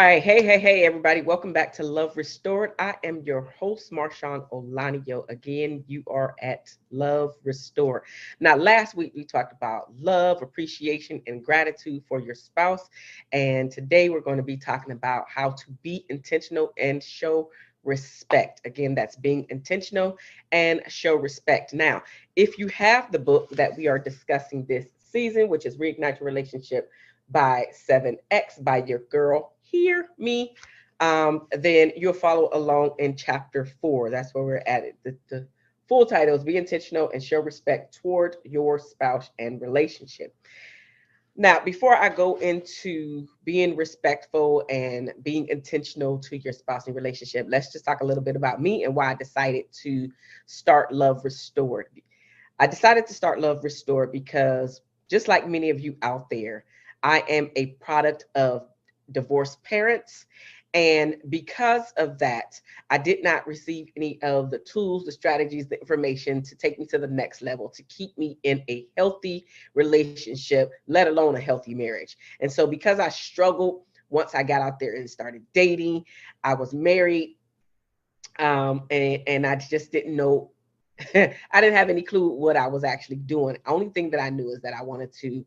right. Hey, everybody. Welcome back to Love Restored. I am your host, Marshaun Onlaniyan. Again, you are at Love Restored. Now, last week we talked about love, appreciation, and gratitude for your spouse. And today we're going to be talking about how to be intentional and show respect. Again, that's being intentional and show respect. Now, if you have the book that we are discussing this season, which is Reignite Your Relationship by 7X by your girl, Hear Me, then you'll follow along in chapter 4. That's where we're at it. The full title is Be Intentional and Show Respect Toward Your Spouse and Relationship. Now, before I go into being respectful and being intentional to your spouse and relationship, let's just talk a little bit about me and why I decided to start Love Restored. I decided to start Love Restored because, just like many of you out there, I am a product of divorced parents. And because of that, I did not receive any of the tools, the strategies, the information to take me to the next level, to keep me in a healthy relationship, let alone a healthy marriage. And so, because I struggled once I got out there and started dating, I was married, and I just didn't know. I didn't have any clue what I was actually doing. The only thing that I knew is that I wanted to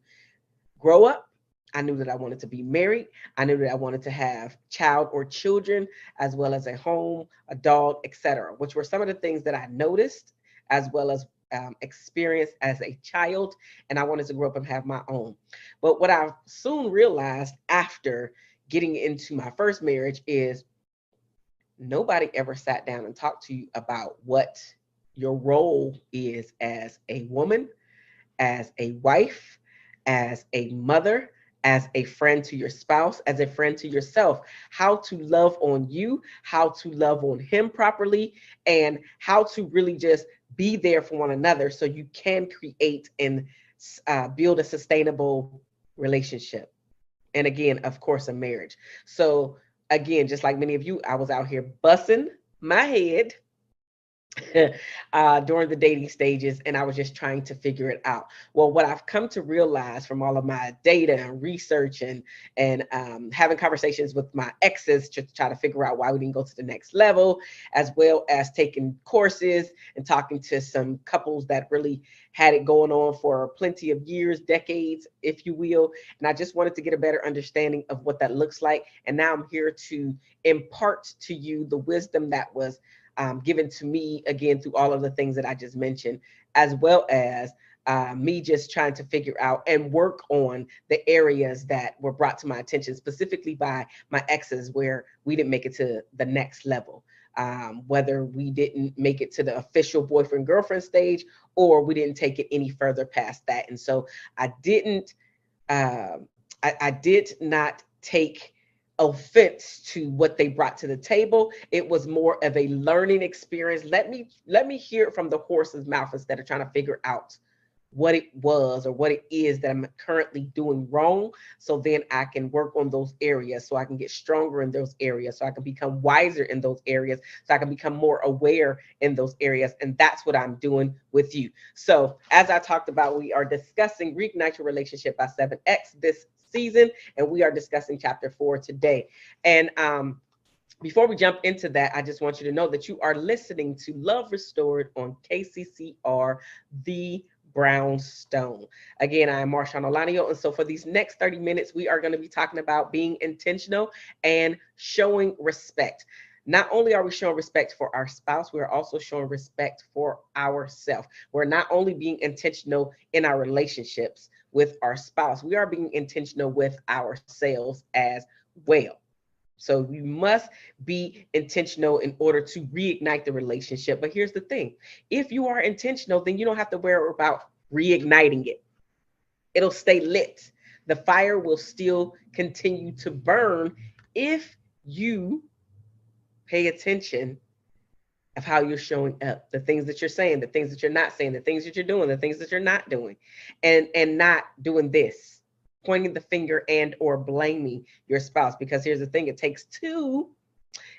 grow up. I knew that I wanted to be married. I knew that I wanted to have child or children, as well as a home, a dog, etc., which were some of the things that I noticed as well as experienced as a child. And I wanted to grow up and have my own. But what I soon realized after getting into my first marriage is nobody ever sat down and talked to you about what your role is as a woman, as a wife, as a mother, as a friend to your spouse, as a friend to yourself, how to love on you, how to love on him properly, and how to really just be there for one another so you can create and build a sustainable relationship. And again, of course, a marriage. So, again, just like many of you, I was out here busting my head during the dating stages, and I was just trying to figure it out. Well, what I've come to realize from all of my data and research and having conversations with my exes to try to figure out why we didn't go to the next level, as well as taking courses and talking to some couples that really had it going on for plenty of years, decades, if you will. And I just wanted to get a better understanding of what that looks like. And now I'm here to impart to you the wisdom that was given to me, again, through all of the things that I just mentioned, as well as me just trying to figure out and work on the areas that were brought to my attention, specifically by my exes, where we didn't make it to the next level. Whether we didn't make it to the official boyfriend girlfriend stage, or we didn't take it any further past that. And so I didn't, I did not take offense to what they brought to the table. It was more of a learning experience. Let me hear it from the horse's mouth instead of trying to figure out what it was or what it is that I'm currently doing wrong. So then I can work on those areas, so I can get stronger in those areas, so I can become wiser in those areas, so I can become more aware in those areas. And that's what I'm doing with you. So as I talked about, we are discussing Reignite Your Relationship by 7X this season, and we are discussing chapter 4 today. And before we jump into that, I just want you to know that you are listening to Love Restored on KCCR, the Brownstone. Again, I am Marshaun Onlaniyan, and so for these next 30 minutes, we are going to be talking about being intentional and showing respect. Not only are we showing respect for our spouse, we are also showing respect for ourselves. We're not only being intentional in our relationships with our spouse, we are being intentional with ourselves as well. So we must be intentional in order to reignite the relationship. But here's the thing. If you are intentional, then you don't have to worry about reigniting it. It'll stay lit. The fire will still continue to burn if you pay attention of how you're showing up, the things that you're saying, the things that you're not saying, the things that you're doing, the things that you're not doing, and not doing this, pointing the finger and or blaming your spouse. Because here's the thing, it takes two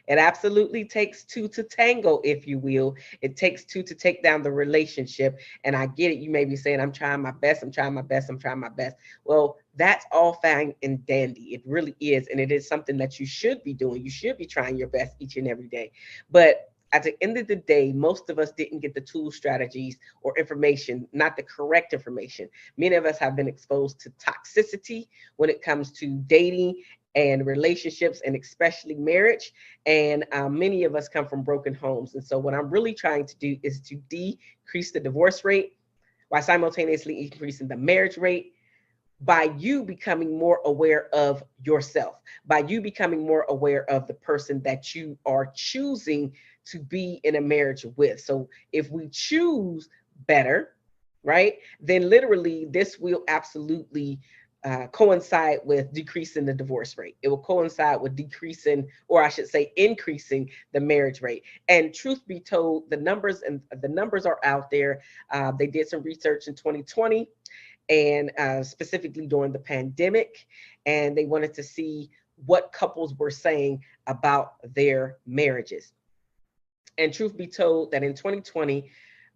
It absolutely takes two to tango, if you will. It takes two to take down the relationship. And I get it. You may be saying, I'm trying my best. I'm trying my best. I'm trying my best. Well, that's all fine and dandy. It really is. And it is something that you should be doing. You should be trying your best each and every day. But at the end of the day, most of us didn't get the tools, strategies, or information, not the correct information. Many of us have been exposed to toxicity when it comes to dating and relationships, and especially marriage. And many of us come from broken homes. And so what I'm really trying to do is to decrease the divorce rate while simultaneously increasing the marriage rate, by you becoming more aware of yourself, by you becoming more aware of the person that you are choosing to be in a marriage with. So if we choose better, right, then literally this will absolutely coincide with decreasing the divorce rate. It will coincide with decreasing, or I should say, increasing the marriage rate. And truth be told, the numbers are out there. They did some research in 2020, and specifically during the pandemic, and they wanted to see what couples were saying about their marriages. And truth be told, that in 2020,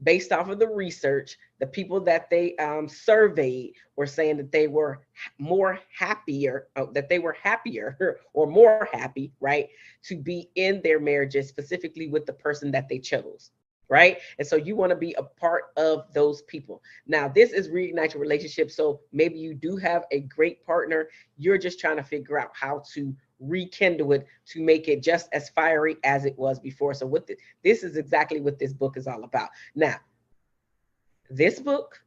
based off of the research, the people that they surveyed were saying that they were more happier, that they were happier or more happy, right, to be in their marriages, specifically with the person that they chose. Right. And so you want to be a part of those people. Now, this is Reignite Your Relationship. So maybe you do have a great partner. You're just trying to figure out how to rekindle it to make it just as fiery as it was before. So with this is exactly what this book is all about. Now, this book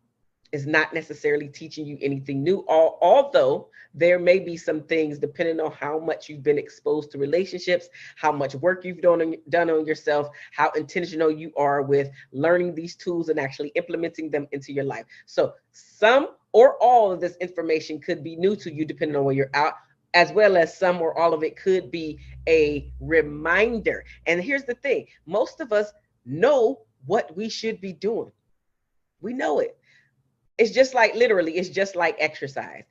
is not necessarily teaching you anything new, although there may be some things, depending on how much you've been exposed to relationships, how much work you've done on yourself, how intentional you are with learning these tools and actually implementing them into your life. So some or all of this information could be new to you, depending on where you're at, as well as some or all of it could be a reminder. And here's the thing, most of us know what we should be doing. We know it. It's just like, literally, it's just like exercise.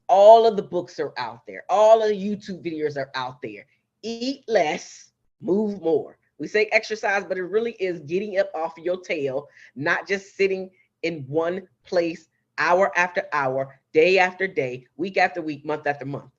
All of the books are out there. All of the YouTube videos are out there. Eat less, move more. We say exercise, but it really is getting up off of your tail, not just sitting in one place hour after hour, day after day, week after week, month after month.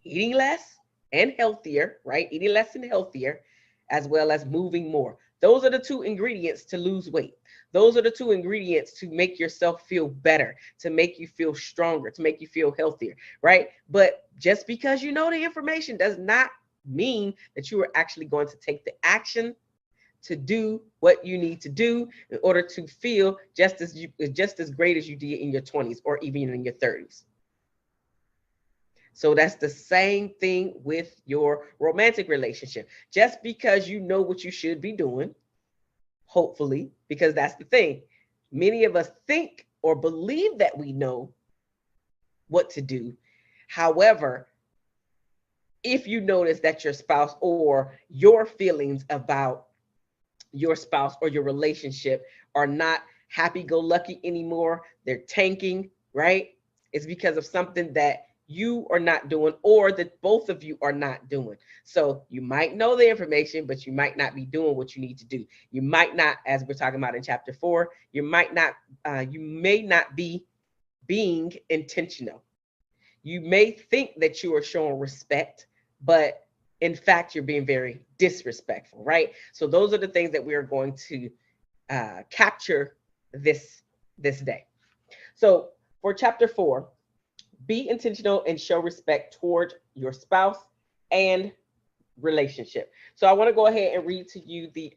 Eating less and healthier, right? Eating less and healthier, as well as moving more. Those are the two ingredients to lose weight. Those are the two ingredients to make yourself feel better, to make you feel stronger, to make you feel healthier, right? But just because you know the information does not mean that you are actually going to take the action to do what you need to do in order to feel just as great as you did in your 20s or even in your 30s. So that's the same thing with your romantic relationship. Just because you know what you should be doing, hopefully, because that's the thing. Many of us think or believe that we know what to do. However, if you notice that your spouse or your feelings about your spouse or your relationship are not happy-go-lucky anymore, they're tanking, right? It's because of something that you are not doing, or that both of you are not doing. So you might know the information, but you might not be doing what you need to do. You might not, as we're talking about in chapter 4, you may not be being intentional. You may think that you are showing respect, but in fact, you're being very disrespectful, right? So those are the things that we are going to capture this day. So for chapter 4, be intentional and show respect toward your spouse and relationship. So I want to go ahead and read to you the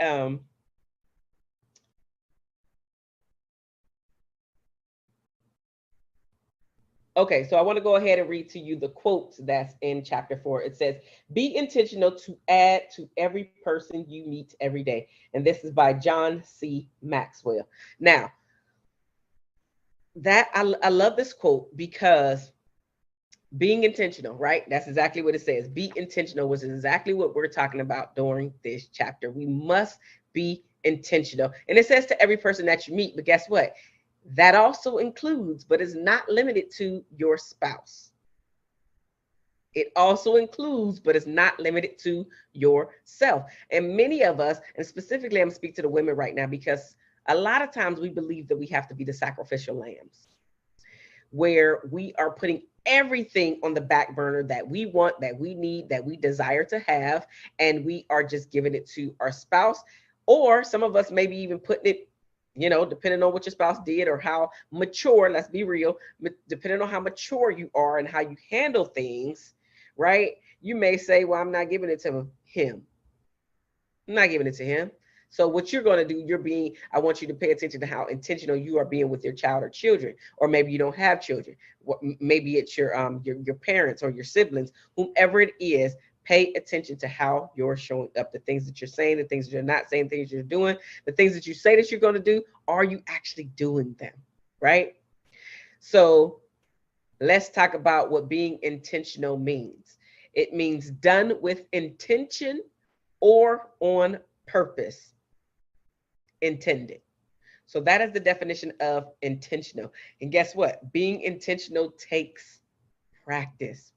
okay, so I want to go ahead and read to you the quotes that's in chapter 4. It says, be intentional to add to every person you meet every day. And this is by John C. Maxwell. Now, that I love this quote because being intentional, right? That's exactly what it says. Be intentional, which is exactly what we're talking about during this chapter. We must be intentional. And it says to every person that you meet, but guess what? That also includes, but is not limited to, your spouse. It also includes, but it's not limited to, yourself. And many of us, and specifically I'm speaking to the women right now, because a lot of times we believe that we have to be the sacrificial lambs, where we are putting everything on the back burner that we want, that we need, that we desire to have, and we are just giving it to our spouse. Or some of us maybe even putting it, depending on what your spouse did or how mature, let's be real, depending on how mature you are and how you handle things, right? You may say, well, I'm not giving it to him. I'm not giving it to him. So what you're going to do, I want you to pay attention to how intentional you are being with your child or children, or maybe you don't have children. Maybe it's your parents or your siblings, whomever it is. Pay attention to how you're showing up, the things that you're saying, the things that you're not saying, things you're doing, the things that you say that you're going to do. Are you actually doing them? Right? So let's talk about what being intentional means. It means done with intention or on purpose. Intended. So that is the definition of intentional. And guess what? Being intentional takes practice.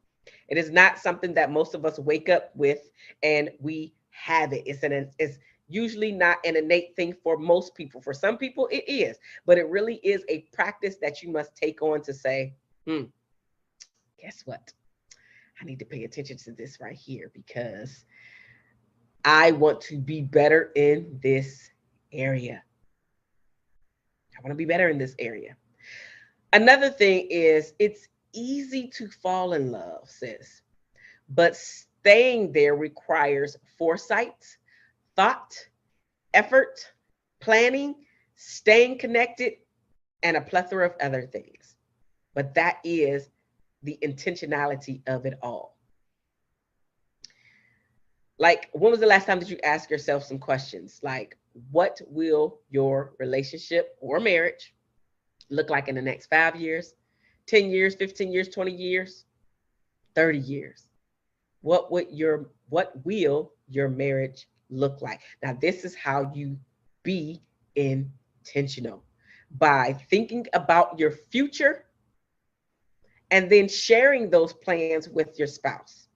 It is not something that most of us wake up with and we have it. It's usually not an innate thing for most people. For some people it is, but it really is a practice that you must take on to say, guess what? I need to pay attention to this right here because I want to be better in this area. I want to be better in this area. Another thing is, it's easy to fall in love, sis, but staying there requires foresight, thought, effort, planning, staying connected, and a plethora of other things. But that is the intentionality of it all. Like, when was the last time that you asked yourself some questions like, what will your relationship or marriage look like in the next 5 years, 10 years, 15 years, 20 years, 30 years? What will your marriage look like? Now, this is how you be intentional, by thinking about your future and then sharing those plans with your spouse,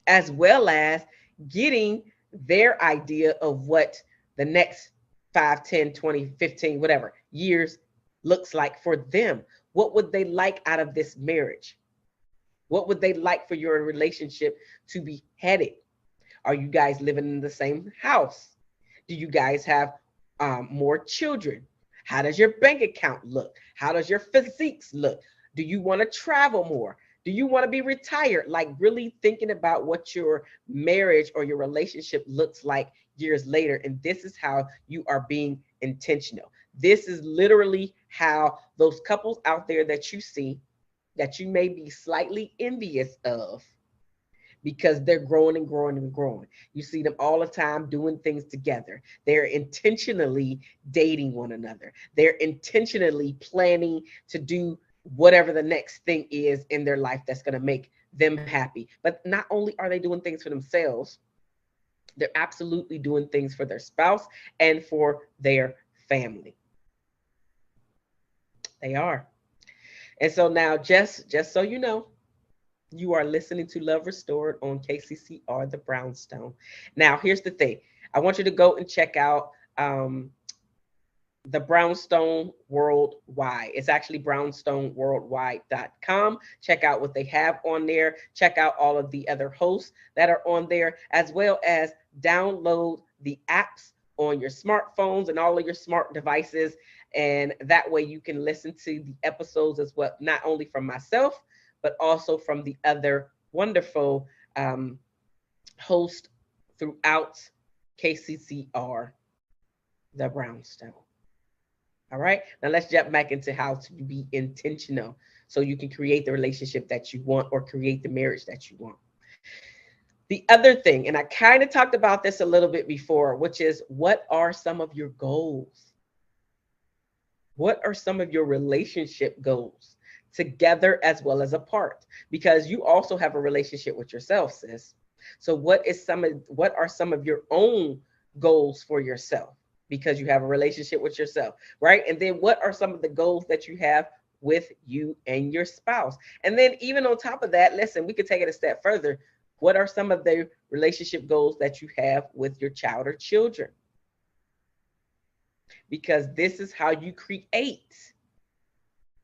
as well as getting their idea of what the next 5, 10, 20, 15, whatever years looks like for them. What would they like out of this marriage? What would they like for your relationship to be headed? Are you guys living in the same house? Do you guys have more children? How does your bank account look? How does your physiques look? Do you want to travel more? Do you want to be retired? Like, really thinking about what your marriage or your relationship looks like years later. And this is how you are being intentional. This is literally how those couples out there that you see, that you may be slightly envious of, because they're growing and growing and growing. You see them all the time doing things together. They're intentionally dating one another. They're intentionally planning to do whatever the next thing is in their life that's going to make them happy. But not only are they doing things for themselves, they're absolutely doing things for their spouse and for their family. They are. And so now, just so you know, you are listening to Love Restored on KCCR, the Brownstone. Now, here's the thing. I want you to go and check out the Brownstone Worldwide. It's actually brownstoneworldwide.com. Check out what they have on there. Check out all of the other hosts that are on there, as well as download the apps on your smartphones and all of your smart devices. And that way you can listen to the episodes as well, not only from myself, but also from the other wonderful hosts throughout KCCR, the Brownstone. All right, now let's jump back into how to be intentional so you can create the relationship that you want or create the marriage that you want. The other thing, and I kind of talked about this a little bit before, which is, what are some of your goals? What are some of your relationship goals, together as well as apart? Because you also have a relationship with yourself, sis. So what are some of your own goals for yourself? Because you have a relationship with yourself, right? And then what are some of the goals that you have with you and your spouse. And then even on top of that, listen, we could take it a step further. What are some of the relationship goals that you have with your child or children? Because this is how you create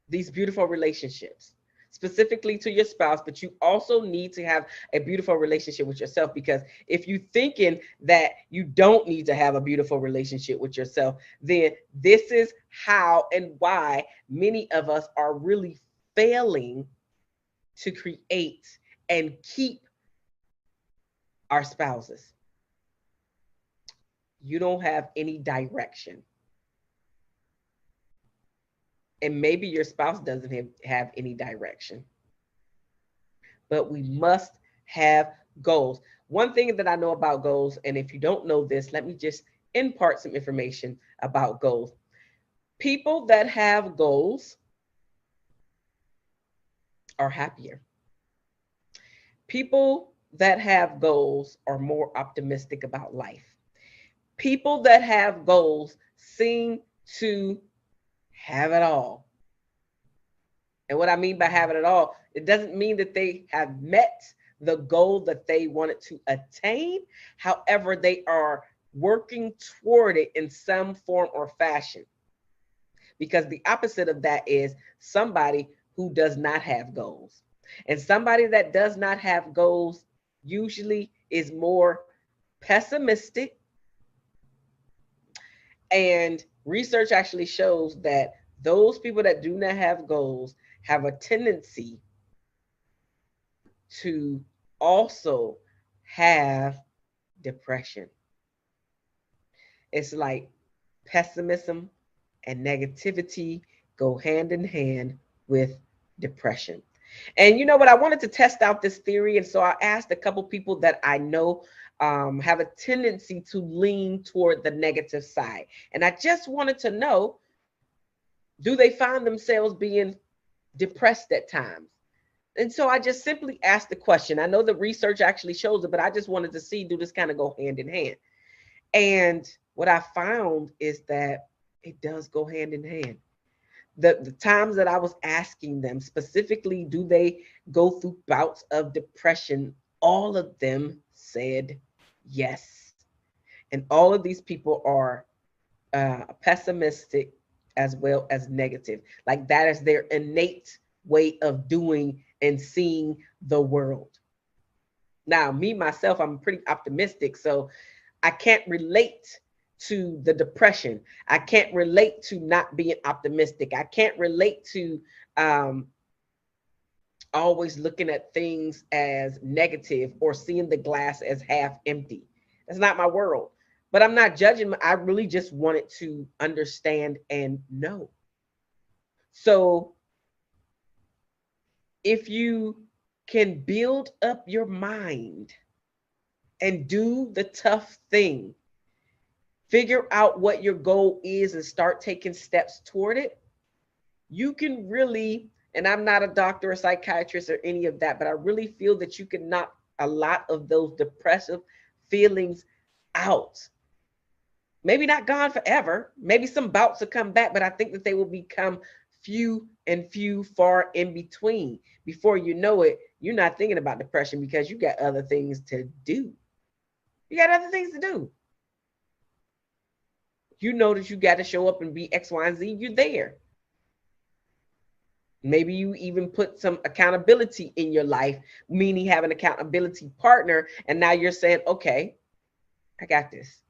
these beautiful relationships, specifically to your spouse, but you also need to have a beautiful relationship with yourself. Because if you're thinking that you don't need to have a beautiful relationship with yourself, then this is how and why many of us are really failing to create and keep our spouses. You don't have any direction. And maybe your spouse doesn't have any direction. But we must have goals. One thing that I know about goals, and if you don't know this, let me just impart some information about goals. People that have goals are happier. People that have goals are more optimistic about life. People that have goals seem to have it all. And what I mean by have it all, it doesn't mean that they have met the goal that they wanted to attain. However, they are working toward it in some form or fashion. Because the opposite of that is somebody who does not have goals. And somebody that does not have goals usually is more pessimistic. And research actually shows that those people that do not have goals have a tendency to also have depression. It's like pessimism and negativity go hand in hand with depression. And you know what? I wanted to test out this theory. And so I asked a couple people that I know have a tendency to lean toward the negative side. And I just wanted to know, do they find themselves being depressed at times? And so I just simply asked the question. I know the research actually shows it, but I just wanted to see, do this kind of go hand in hand? And what I found is that it does go hand in hand. The times that I was asking them specifically, do they go through bouts of depression? All of them said yes. And all of these people are pessimistic as well as negative. Like that is their innate way of doing and seeing the world. Now, me, myself, I'm pretty optimistic. So I can't relate to the depression. I can't relate to not being optimistic. I can't relate to always looking at things as negative or seeing the glass as half empty. That's not my world. But I'm not judging. I really just wanted to understand and know. So if you can build up your mind and do the tough thing, figure out what your goal is and start taking steps toward it, you can really, and I'm not a doctor or psychiatrist or any of that, but I really feel that you can knock a lot of those depressive feelings out. Maybe not gone forever. Maybe some bouts will come back, but I think that they will become few and few far in between. Before you know it, you're not thinking about depression because you got other things to do. You got other things to do. You know that you got to show up and be X, Y, and Z. You're there. Maybe you even put some accountability in your life, meaning have an accountability partner. And now you're saying, okay, I got this.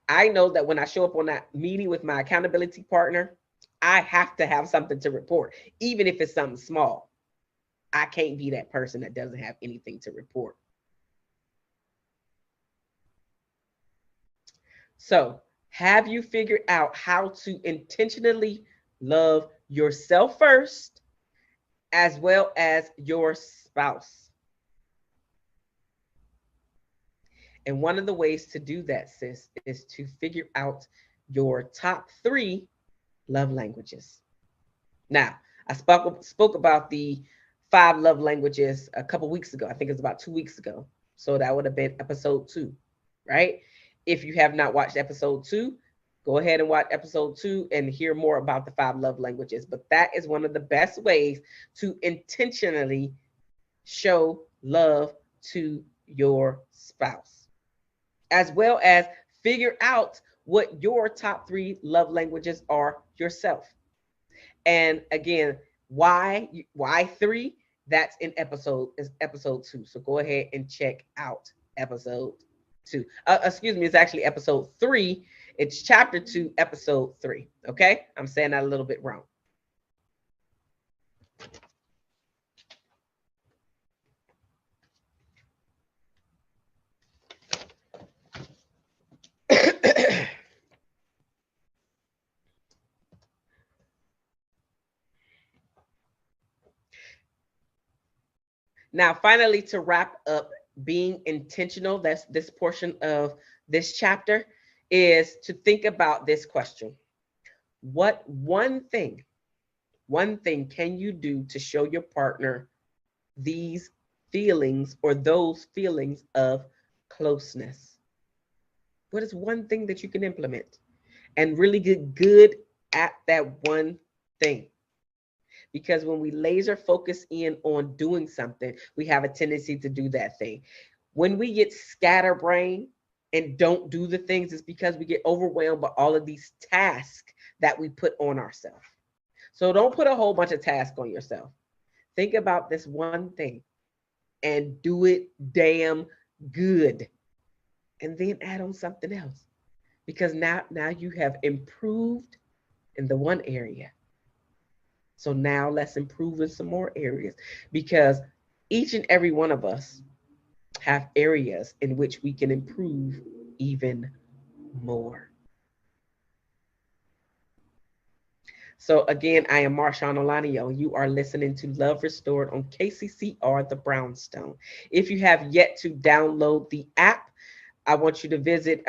I know that when I show up on that meeting with my accountability partner, I have to have something to report, even if it's something small. I can't be that person that doesn't have anything to report. So, have you figured out how to intentionally love yourself first, as well as your spouse? And one of the ways to do that, sis, is to figure out your top 3 love languages. Now, I spoke about the 5 love languages a couple weeks ago. I think it's about 2 weeks ago. So that would have been episode 2, right? If you have not watched episode 2, go ahead and watch episode 2 and hear more about the 5 love languages. But that is one of the best ways to intentionally show love to your spouse, as well as figure out what your top 3 love languages are yourself. And again, why 3? That's in episode 2. So go ahead and check out episode 2. Excuse me, it's actually episode 3. It's chapter 2, episode 3. Okay, I'm saying that a little bit wrong. Now, finally, to wrap up being intentional, that's this portion of this chapter, is to think about this question. What one thing can you do to show your partner these feelings or those feelings of closeness? What is one thing that you can implement and really get good at that one thing? Because when we laser focus in on doing something, we have a tendency to do that thing. When we get scatterbrained and don't do the things, it's because we get overwhelmed by all of these tasks that we put on ourselves. So don't put a whole bunch of tasks on yourself. Think about this one thing and do it damn good. And then add on something else. Because now you have improved in the one area. So now let's improve in some more areas, because each and every one of us have areas in which we can improve even more. So again, I am Marshaun Onlaniyan. You are listening to Love Restored on KCCR, the Brownstone. If you have yet to download the app, I want you to visit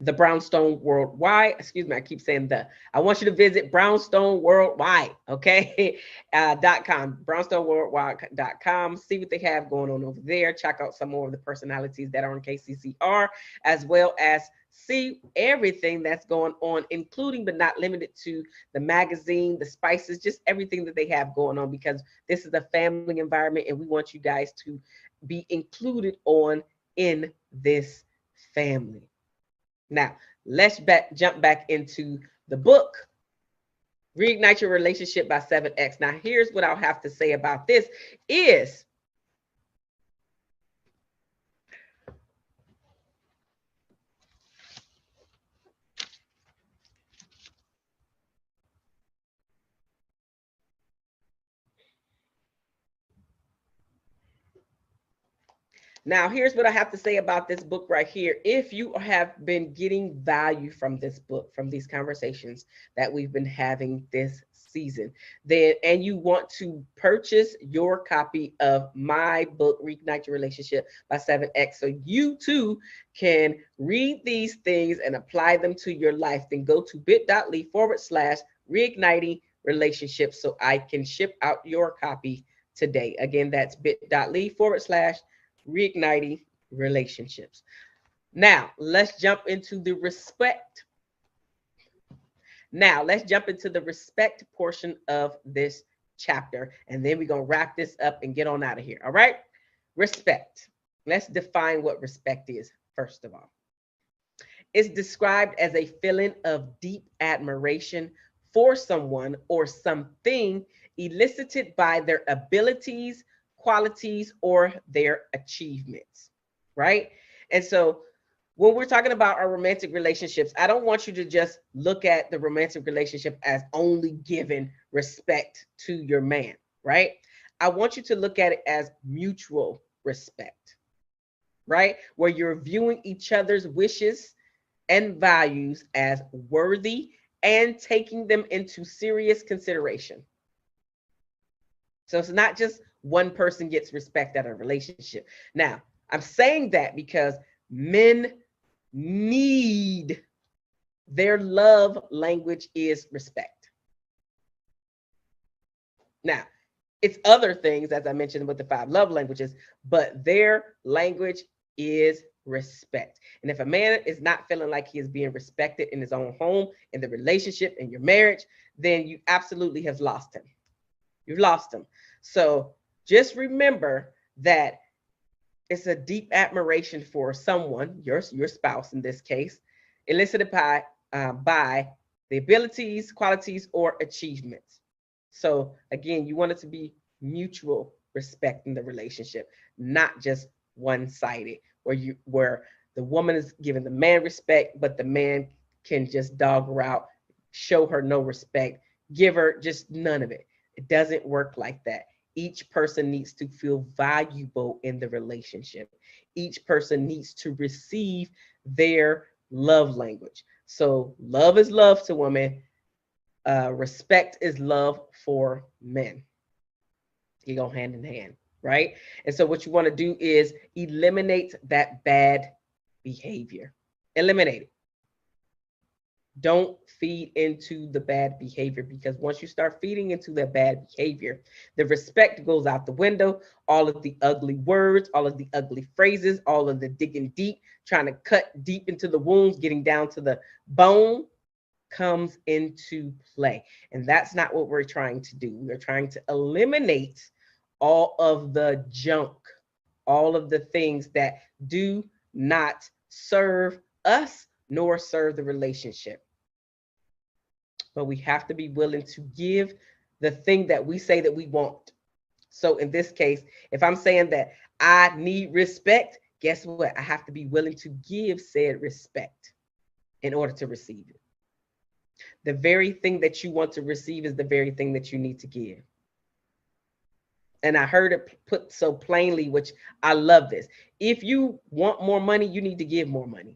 the Brownstone Worldwide. Excuse me, I keep saying the. I want you to visit Brownstone Worldwide, okay? .com, brownstoneworldwide.com. See what they have going on over there. Check out some more of the personalities that are on KCCR, as well as see everything that's going on, including but not limited to the magazine, the spices, just everything that they have going on, because this is a family environment and we want you guys to be included in this family. Now, let's jump back into the book, Reignite Your Relationship by 7X. Now, here's what I'll have to say about this is, now, here's what I have to say about this book right here. If you have been getting value from this book, from these conversations that we've been having this season, then, and you want to purchase your copy of my book, Reignite Your Relationship by 7X, so you too can read these things and apply them to your life, then go to bit.ly/reigniting relationships so I can ship out your copy today. Again, that's bit.ly/reigniting relationships. Now, let's jump into the respect. Now, let's jump into the respect portion of this chapter, and then we're going to wrap this up and get on out of here. All right? Respect. Let's define what respect is, first of all. It's described as a feeling of deep admiration for someone or something elicited by their abilities, qualities, or their achievements, right? And so when we're talking about our romantic relationships, I don't want you to just look at the romantic relationship as only giving respect to your man, right? I want you to look at it as mutual respect, right? Where you're viewing each other's wishes and values as worthy and taking them into serious consideration. So it's not just one person gets respect out of a relationship. Now, I'm saying that because men need, their love language is respect. Now, it's other things, as I mentioned with the 5 love languages, but their language is respect. And if a man is not feeling like he is being respected in his own home, in the relationship, in your marriage, then you absolutely have lost him. You've lost him. So just remember that it's a deep admiration for someone, your spouse in this case, elicited by the abilities, qualities, or achievements. So again, you want it to be mutual respect in the relationship, not just one-sided, where the woman is giving the man respect, but the man can just dog her out, show her no respect, give her just none of it. It doesn't work like that. Each person needs to feel valuable in the relationship. Each person needs to receive their love language. So love is love to women. Respect is love for men. You go hand in hand, right? And so what you want to do is eliminate that bad behavior. Eliminate it. Don't feed into the bad behavior, because once you start feeding into that bad behavior, the respect goes out the window. All of the ugly words, all of the ugly phrases, all of the digging deep, trying to cut deep into the wounds, getting down to the bone comes into play. And that's not what we're trying to do. We're trying to eliminate all of the junk, all of the things that do not serve us nor serve the relationship. But we have to be willing to give the thing that we say that we want. So in this case, if I'm saying that I need respect, guess what? I have to be willing to give said respect in order to receive it. The very thing that you want to receive is the very thing that you need to give. And I heard it put so plainly, which I love this. If you want more money, you need to give more money.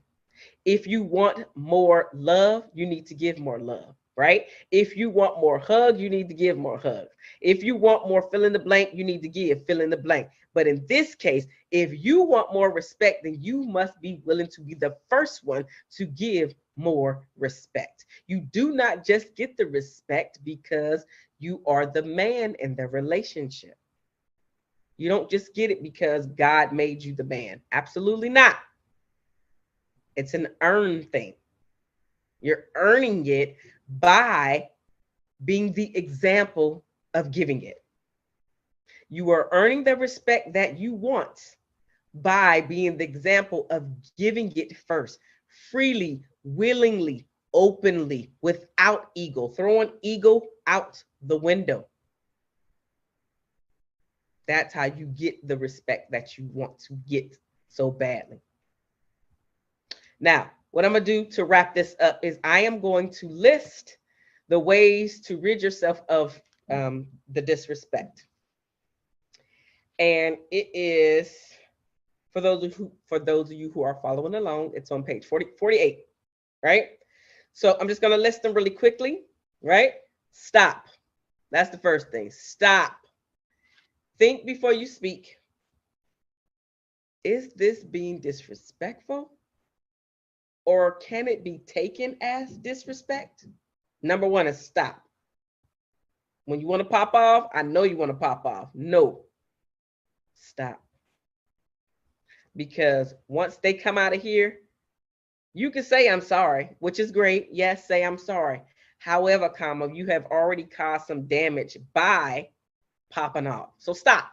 If you want more love, you need to give more love, right? If you want more hug, you need to give more hugs. If you want more fill in the blank, you need to give fill in the blank. But in this case, if you want more respect, then you must be willing to be the first one to give more respect. You do not just get the respect because you are the man in the relationship. You don't just get it because God made you the man. Absolutely not. It's an earned thing. You're earning it by being the example of giving it. You are earning the respect that you want by being the example of giving it first, freely, willingly, openly, without ego, throwing ego out the window. That's how you get the respect that you want to get so badly. Now, what I'm going to do to wrap this up is I am going to list the ways to rid yourself of the disrespect. And it is, for those of you who are following along, it's on page 48, right? So I'm just going to list them really quickly, right? Stop. That's the first thing. Stop. Think before you speak. Is this being disrespectful? Or can it be taken as disrespect? Number one is stop. When you want to pop off, I know you want to pop off. No. Stop. Because once they come out of here, you can say I'm sorry, which is great. Yes, say I'm sorry. However, you have already caused some damage by popping off. So stop.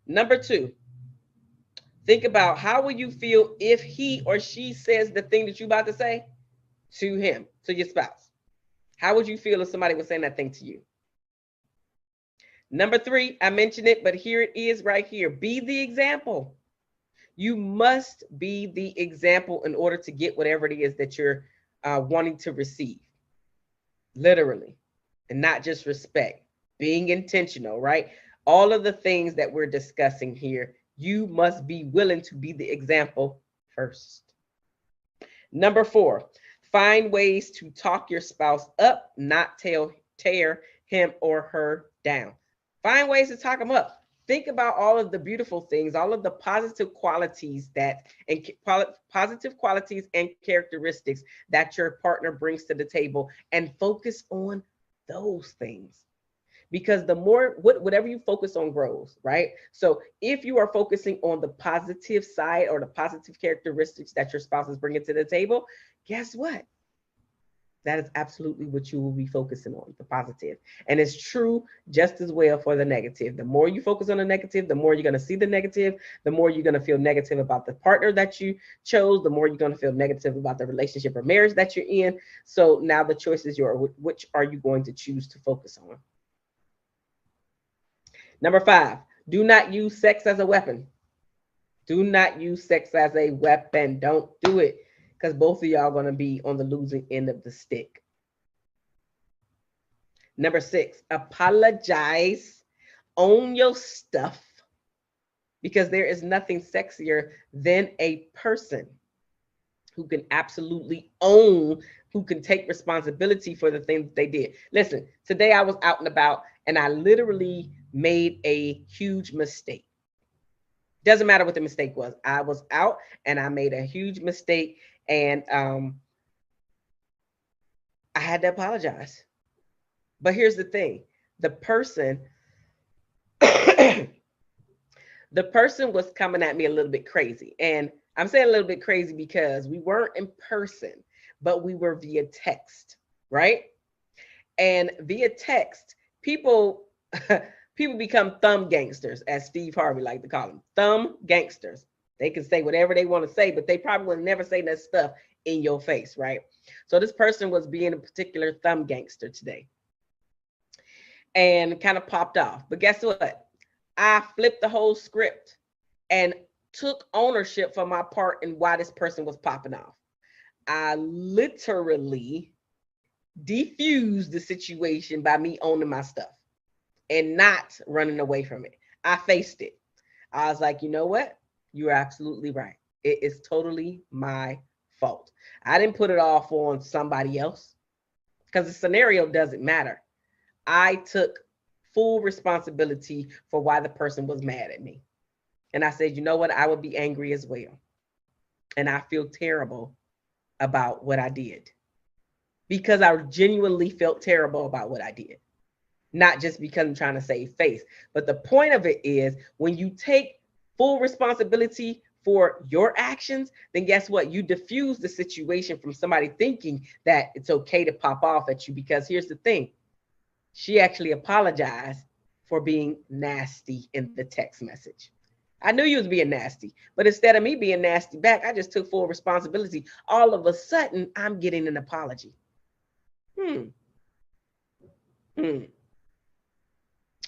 Number two, think about how will you feel if he or she says the thing that you're about to say to him, to your spouse. How would you feel if somebody was saying that thing to you? Number three, I mentioned it, but here it is right here. Be the example. You must be the example in order to get whatever it is that you're wanting to receive. Literally, and not just respect. Being intentional, right? All of the things that we're discussing here, you must be willing to be the example first. Number four, find ways to talk your spouse up, not tear him or her down. Find ways to talk them up. Think about all of the beautiful things, all of the positive qualities and characteristics that your partner brings to the table, and focus on those things. because the more whatever you focus on grows, right? So if you are focusing on the positive side or the positive characteristics that your spouse is bringing to the table, guess what? That is absolutely what you will be focusing on, the positive. And it's true just as well for the negative. The more you focus on the negative, the more you're going to see the negative, the more you're going to feel negative about the partner that you chose, the more you're going to feel negative about the relationship or marriage that you're in. So now the choice is yours. Which are you going to choose to focus on? Number 5, do not use sex as a weapon. Do not use sex as a weapon. Don't do it, because both of y'all are going to be on the losing end of the stick. Number 6, apologize. Own your stuff, because there is nothing sexier than a person who can absolutely own, who can take responsibility for the things they did. Listen, today I was out and about and I literally made a huge mistake. Doesn't matter what the mistake was. I was out and I made a huge mistake, and I had to apologize. But here's the thing. The person the person was coming at me a little bit crazy. And I'm saying a little bit crazy because we weren't in person, but we were via text, right? And via text, people people become thumb gangsters, as Steve Harvey liked to call them. Thumb gangsters. They can say whatever they want to say, but they probably will never say that stuff in your face, right? So this person was being a particular thumb gangster today and kind of popped off. But guess what? I flipped the whole script and took ownership for my part in why this person was popping off. I literally defused the situation by me owning my stuff and not running away from it. I faced it. I was like, you know what? You're absolutely right. It is totally my fault. I didn't put it off on somebody else because the scenario doesn't matter. I took full responsibility for why the person was mad at me. And I said, you know what? I would be angry as well. And I feel terrible about what I did, because I genuinely felt terrible about what I did. Not just because I'm trying to save face. But the point of it is, when you take full responsibility for your actions, then guess what? You diffuse the situation from somebody thinking that it's okay to pop off at you. Because here's the thing. She actually apologized for being nasty in the text message. I knew you was being nasty, but instead of me being nasty back, I just took full responsibility. All of a sudden, I'm getting an apology.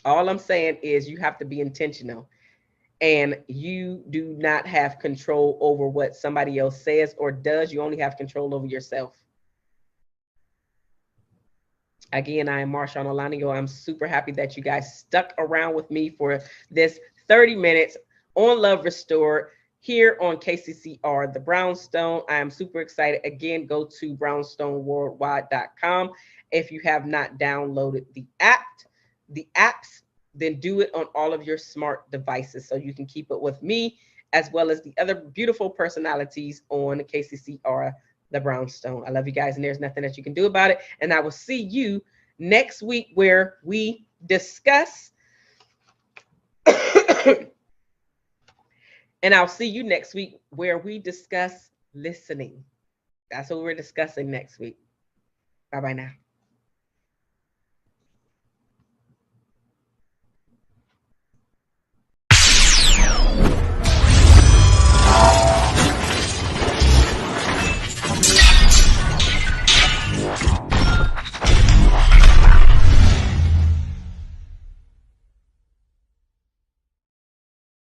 All I'm saying is you have to be intentional, and you do not have control over what somebody else says or does. You only have control over yourself. Again, I am Marshaun Onlaniyan. I'm super happy that you guys stuck around with me for this 30 minutes on Love Restored here on KCCR, The Brownstone. I am super excited. Again, go to brownstoneworldwide.com. If you have not downloaded the apps, then do it on all of your smart devices so you can keep up with me as well as the other beautiful personalities on KCCR, The Brownstone. I love you guys, and there's nothing that you can do about it. And I will see you next week where we discuss and I'll see you next week where we discuss listening. That's what we're discussing next week. Bye-bye now.